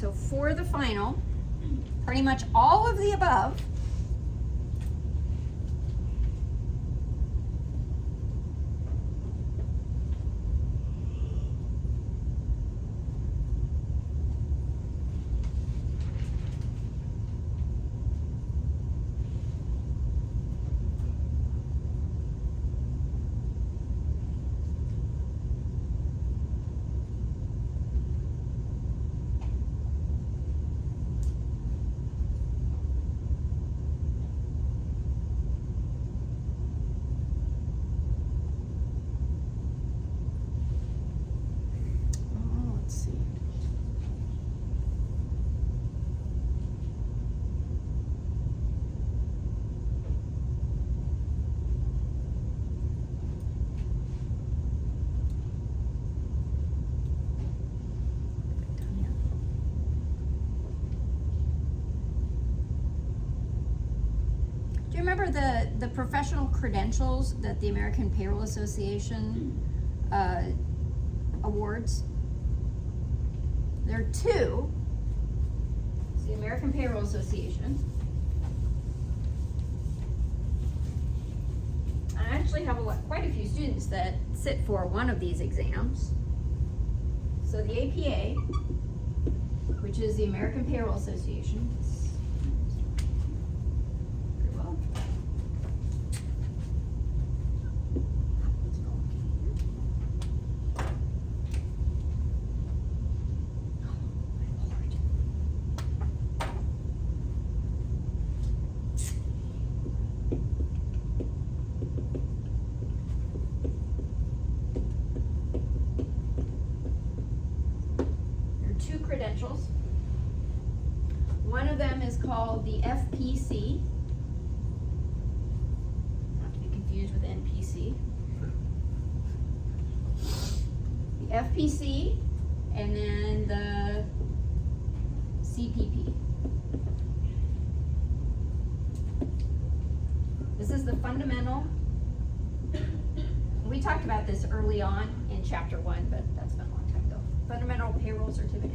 so for the final, pretty much all of the above remember the professional credentials that the American Payroll Association awards? There are two. It's the American Payroll Association. I actually have quite a few students that sit for one of these exams. So the APA, which is the American Payroll Association. Credentials. One of them is called the FPC, not to be confused with NPC. The FPC, and then the CPP. This is the fundamental. We talked about this early on in chapter 1, but that's been a long time ago. Fundamental payroll certificate.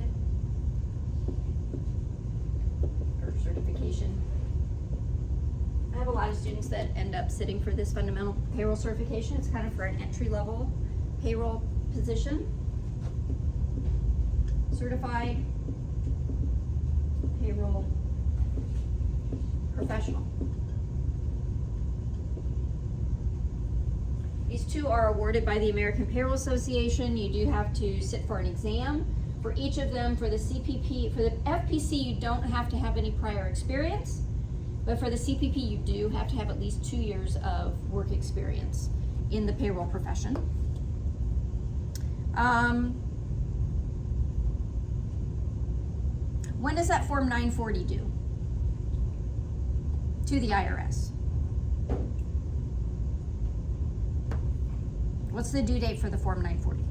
Certification. I have a lot of students that end up sitting for this fundamental payroll certification. It's kind of for an entry-level payroll position. Certified payroll professional. These two are awarded by the American Payroll Association. You do have to sit for an exam. For each of them, for the CPP, for the FPC, you don't have to have any prior experience, but for the CPP, you do have to have at least 2 years of work experience in the payroll profession. When does that Form 940 due to the IRS? What's the due date for the Form 940?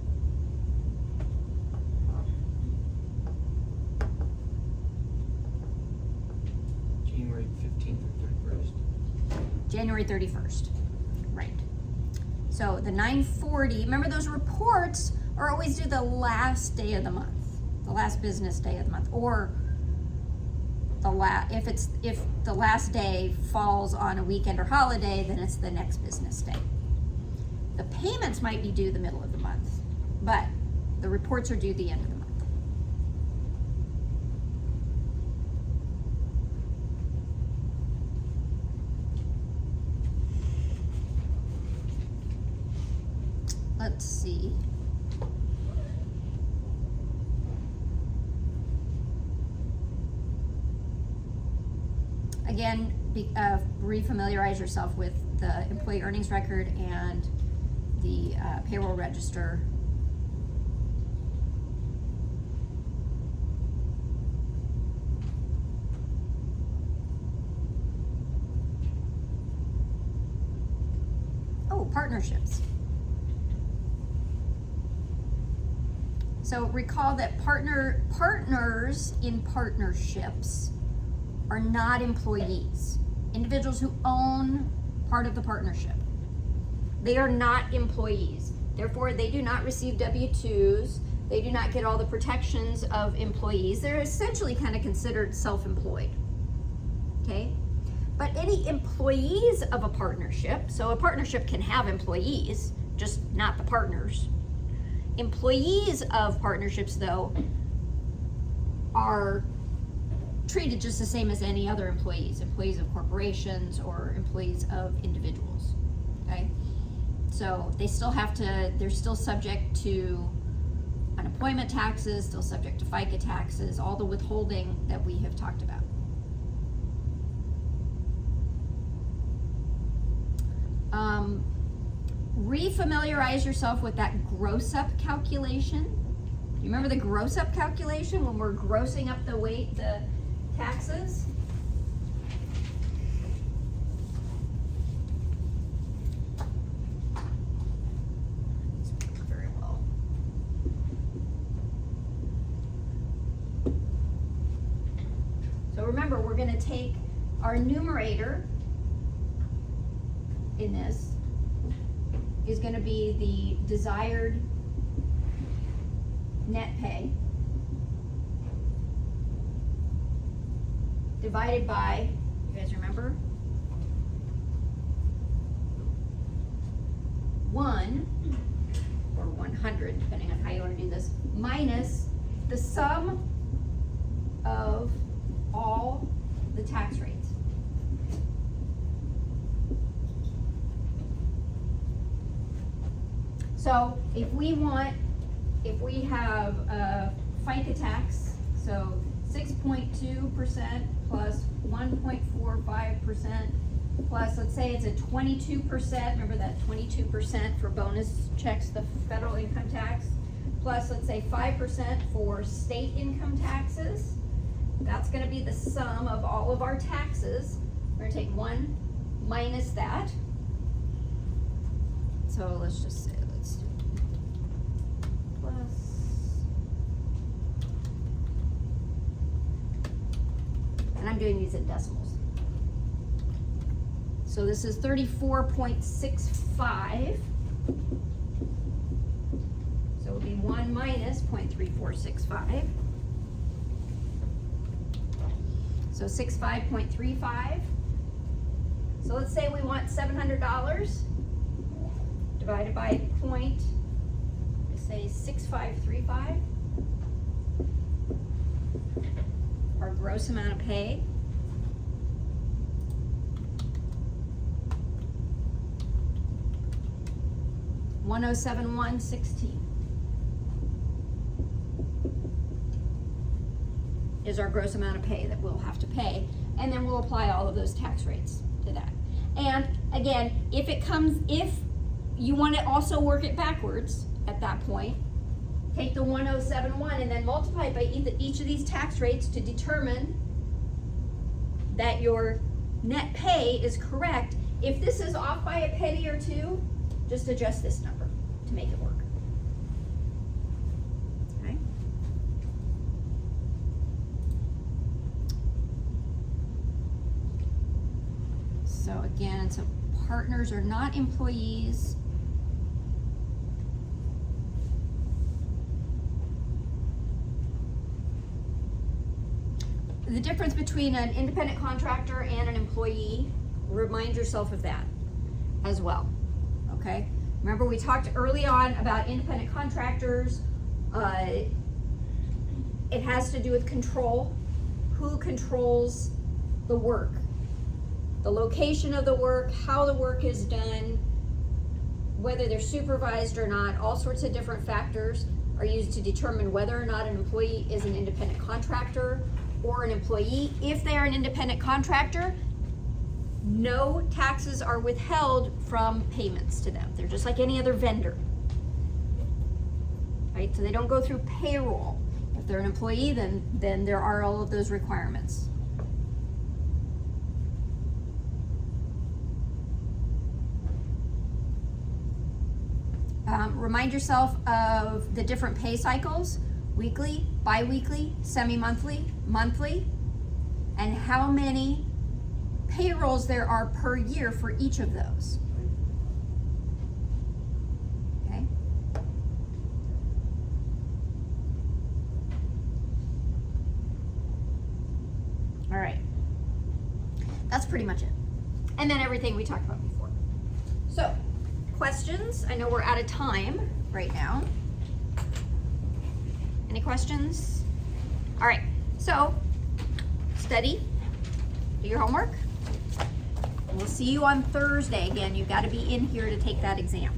January 31st, right. So the 940, remember those reports are always due the last day of the month, the last business day of the month, or if the last day falls on a weekend or holiday, then it's the next business day. The payments might be due the middle of the month, but the reports are due the end of the month. Let's see. Again, refamiliarize yourself with the employee earnings record and the payroll register. Oh, partnerships. So recall that partners in partnerships are not employees, individuals who own part of the partnership. They are not employees. Therefore, they do not receive W-2s. They do not get all the protections of employees. They're essentially kind of considered self-employed, okay? But any employees of a partnership, so a partnership can have employees, just not the partners. Employees of partnerships, though, are treated just the same as any other employees of corporations or employees of individuals, okay? So they still they're still subject to unemployment taxes, still subject to FICA taxes, all the withholding that we have talked about. Refamiliarize yourself with that gross up calculation. You remember the gross up calculation when we're grossing up the taxes? Very well. So remember, we're going to take our numerator in this is going to be the desired net pay divided by, you guys remember? 1 or 100, depending on how you want to do this, minus the sum of all the tax rates. So if we have a FICA tax, so 6.2% plus 1.45% plus, let's say it's a 22%, remember that 22% for bonus checks, the federal income tax, plus let's say 5% for state income taxes. That's gonna be the sum of all of our taxes. We're gonna take 1 minus that. So let's just say, let's do plus, and I'm doing these in decimals. So this is 34.65. So it would be 1 minus 0.3465. So 65.35. So let's say we want $700 divided by point, let's say 6535. Our gross amount of pay. $107,116 is our gross amount of pay that we'll have to pay, and then we'll apply all of those tax rates to that. And again, if you want to also work it backwards at that point, take the 1071 and then multiply it by each of these tax rates to determine that your net pay is correct. If this is off by a penny or two, just adjust this number to make it work. Okay? So again, so partners are not employees. The difference between an independent contractor and an employee, remind yourself of that as well. Okay? Remember we talked early on about independent contractors. It has to do with control. Who controls the work? The location of the work, how the work is done, whether they're supervised or not, all sorts of different factors are used to determine whether or not an employee is an independent contractor or an employee. If they are an independent contractor, no taxes are withheld from payments to them. They're just like any other vendor, right? So they don't go through payroll. If they're an employee, then there are all of those requirements. Remind yourself of the different pay cycles: weekly, bi-weekly, semi-monthly, monthly, and how many payrolls there are per year for each of those. Okay? That's pretty much it. And then everything we talked about before. So, questions? I know we're out of time right now. Any questions? All right, so study, do your homework. We'll see you on Thursday. Again, you've got to be in here to take that exam.